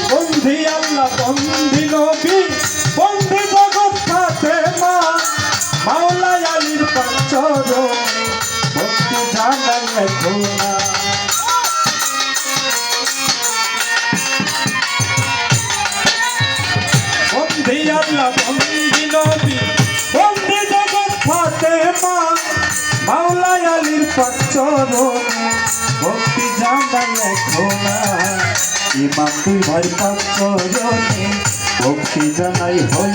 বন্ধি আল্লাহ বন্ধি নবী বন্ধি জগৎ ফাতেমা মাওলা আলীর পাঁচরণে ভক্তি জানাই এখন না। বন্ধি আল্লাহ বন্ধি নবী বন্ধি জগৎ ফাতেমা মাওলা আলীর পাঁচরণে ভক্তি জানাই এখন না। ইমাম দুই ভাই পাঁচরণে ভক্তি জানাই হই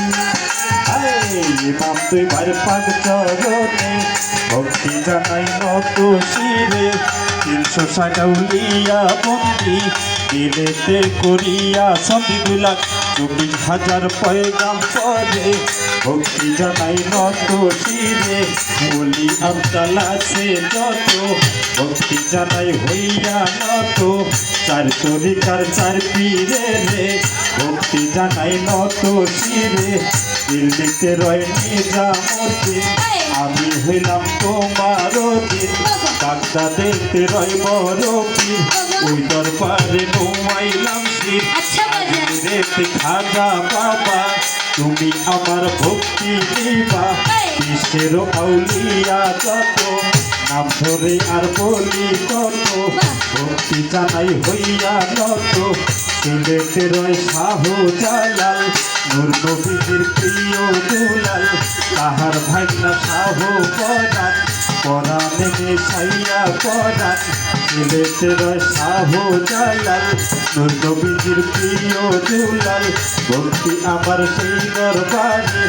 ইমাম দুই ভাই পাঁচরণে ভক্তি জানাই নত শিরে 360 আউলিয়া বন্দি দিলেতে করিয়া সবিগুলা 24,000 পয়গাম পরে ভক্তি জানাই নত শিরে বলি আব্দাল আছে যত ভক্তি জানাই হইয়া নত 4 তরিকার 4 পীরে রে ভক্তি জানাই নত শিরে দিল্লিতে রয় নিজামতে আমি হইলাম তোমার দিন বাগদাদেতে রয় বড় পীর ওই দরবারে নোয়াইলাম শির রেতে খাজা বাবা তুমি আমার ভক্তি দিবা বিশ্বের আউলিয়া যত নাম ধরে আর বলি কত ভক্তি জানাই হইয়া নত সিলেটে রয় শাহ জালাল নূর নবীর প্রিয় দুলাল তাহার ভাইনা শাহ পরাণ পরাণে মিশাইয়া পরাণ সিলেটে রয় শাহ জালাল নূর নবীর প্রিয় দুলাল ভক্তি আমার সেই দরবারে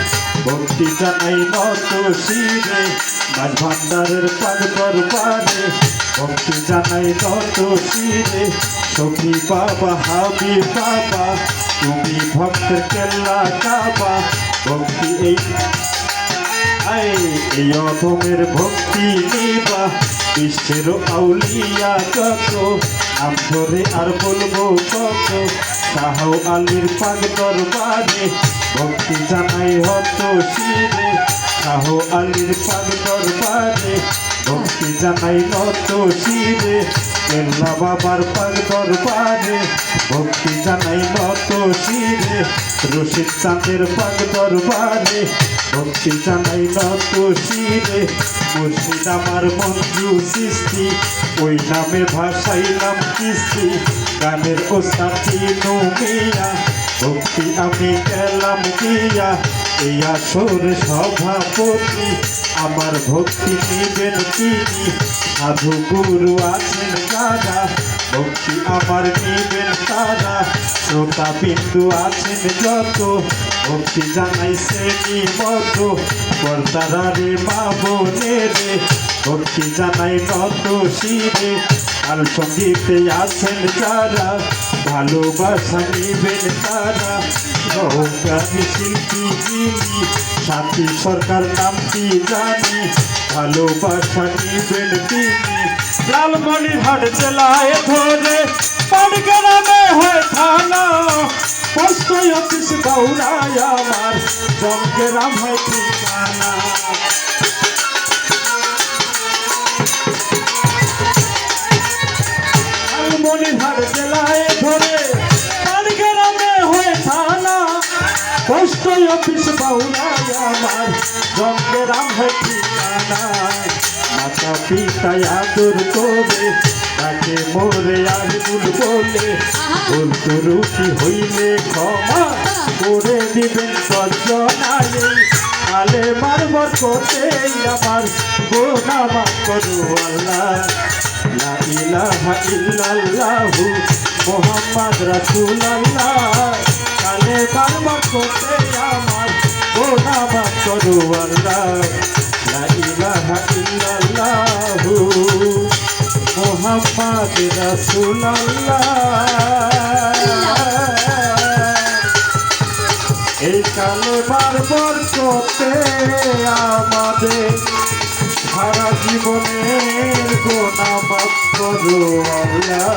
ভক্তি জানাই নত শিরে মাঝ ভান্ডারের পাগ দরবারে ভক্তি জানাই নত শিরে সখী বাবা হাবি বাবা তুমি ভক্তের কেল্লা কাবা ভক্তি এই অধমের ভক্তি নিবা বিশ্বের আউলিয়া কত নাম ধরে আর বলবো কত শাহ আলীর পাগ দরবারে ভক্তি জানাই হত শিরে শাহ আলীর পাগ দরবারে ভক্তি জানাই নত শিরে কেল্লা বাবার পাগ দরবারে ভক্তি জানাই নত শিরে রশিদ চাঁদের পাগ দরবারে ভক্তি জানাই নত শিরে মুর্শিদ আমার মঞ্জু সৃষ্টি ওই নামে ভাষাইলাম কিস্তি গানের ওস্তাদ মিয়া ভক্তি আমি গেলাম দিয়া এই আসর সভাপতি আমার ভক্তি নিবেন তিনি সাধু গুরু আছেন যারা ভক্তি আমার নিবেন তারা শ্রোতা বিন্দু আছেন যত ভক্তি জানাইছে নিমত পর্দারা রে মা বোনে রে ভক্তি জানাই নত শিরে আর সঙ্গীতে আছেন যারা ভালোবাসা নিবেন তারা সহকারী শিল্পী যিনি শান্তি সরকার নামটি জানি ভালোবাসা নিবেন তিনি লালমনিরহাট জেলায় ধরে পাটগ্রামে হয় থানা পোস্ট অফিস গৌরায় আমার জমগ্রাম হয় ঠিকানা লালমনিরহাট জেলায় ধরে পাটগ্রামে হয় থানা পোস্ট অফিস গৌরায় আমার জমগ্রাম হয় ঠিকানা মাতা পিতা আদর করে তাকে মোরে আলগুল বলে ভুল ত্রুটি হইলে ক্ষমা করে দিবেন সজ্জনায় আলে মারবর করতে আমার গোনা মাফ করু আল্লাহ লা ইলাহা ইল্লাল্লাহু মুহাম্মদ রাসূলুল্লাহ আলে মারবর করতে আমার গোনা মাফ করু আল্লাহ লা ইলাহা ইল্লাল্লাহু মুহাম্মদ রাসূলুল্লাহ এই কালে বারবার করতে আমাদের সারা জীবনের গোনা মাফ করো আল্লাহ।